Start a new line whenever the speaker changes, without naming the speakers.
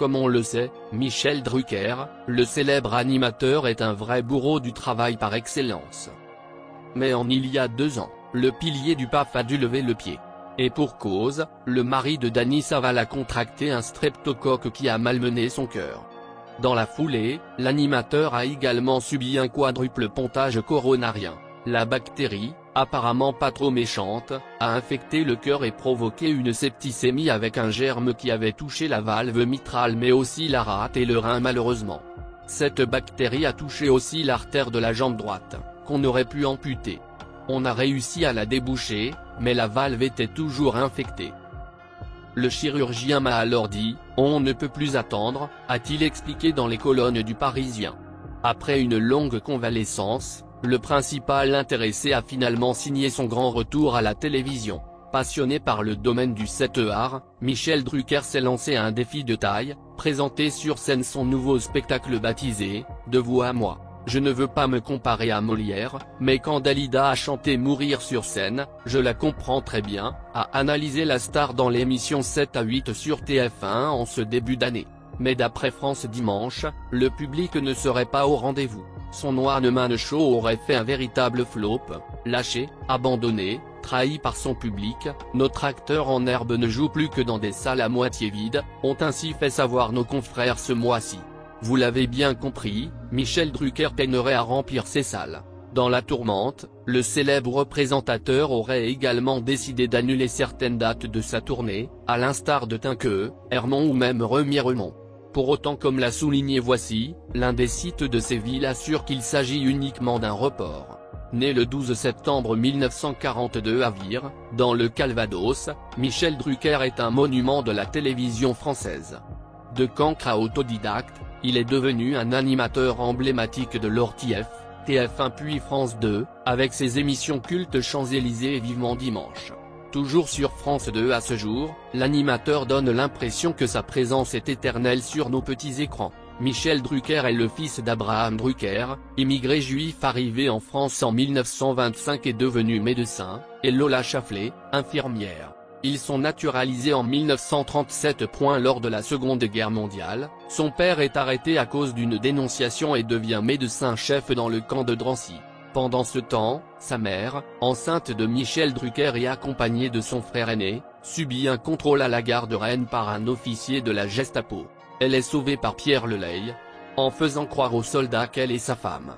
Comme on le sait, Michel Drucker, le célèbre animateur, est un vrai bourreau du travail par excellence. Mais il y a 2 ans, le pilier du PAF a dû lever le pied. Et pour cause, le mari de Dany Saval a contracté un streptocoque qui a malmené son cœur. Dans la foulée, l'animateur a également subi un quadruple pontage coronarien. La bactérie, apparemment pas trop méchante, a infecté le cœur et provoqué une septicémie avec un germe qui avait touché la valve mitrale mais aussi la rate et le rein malheureusement. Cette bactérie a touché aussi l'artère de la jambe droite, qu'on aurait pu amputer. On a réussi à la déboucher, mais la valve était toujours infectée. Le chirurgien m'a alors dit « On ne peut plus attendre », a-t-il expliqué dans les colonnes du Parisien. Après une longue convalescence, le principal intéressé a finalement signé son grand retour à la télévision. Passionné par le domaine du 7 art, Michel Drucker s'est lancé un défi de taille, présenter sur scène son nouveau spectacle baptisé « De vous à moi ». Je ne veux pas me comparer à Molière, mais quand Dalida a chanté Mourir sur scène, je la comprends très bien, a analysé la star dans l'émission 7 à 8 sur TF1 en ce début d'année. Mais d'après France Dimanche, le public ne serait pas au rendez-vous. Son One Man Show aurait fait un véritable flop, lâché, abandonné, trahi par son public. Notre acteur en herbe ne joue plus que dans des salles à moitié vides, ont ainsi fait savoir nos confrères ce mois-ci. Vous l'avez bien compris, Michel Drucker peinerait à remplir ses salles. Dans la tourmente, le célèbre présentateur aurait également décidé d'annuler certaines dates de sa tournée, à l'instar de Tinqueux, Hermont ou même Remiremont. Pour autant, comme l'a souligné Voici, l'un des sites de Séville assure qu'il s'agit uniquement d'un report. Né le 12 septembre 1942 à Vire, dans le Calvados, Michel Drucker est un monument de la télévision française. De cancre à autodidacte, il est devenu un animateur emblématique de l'ORTF, TF1 puis France 2, avec ses émissions cultes Champs-Élysées et Vivement Dimanche. Toujours sur France 2 à ce jour, l'animateur donne l'impression que sa présence est éternelle sur nos petits écrans. Michel Drucker est le fils d'Abraham Drucker, immigré juif arrivé en France en 1925 et devenu médecin, et Lola Chaflet, infirmière. Ils sont naturalisés en 1937. Lors de la Seconde Guerre mondiale, son père est arrêté à cause d'une dénonciation et devient médecin-chef dans le camp de Drancy. Pendant ce temps, sa mère, enceinte de Michel Drucker et accompagnée de son frère aîné, subit un contrôle à la gare de Rennes par un officier de la Gestapo. Elle est sauvée par Pierre Lelay, en faisant croire aux soldats qu'elle est sa femme.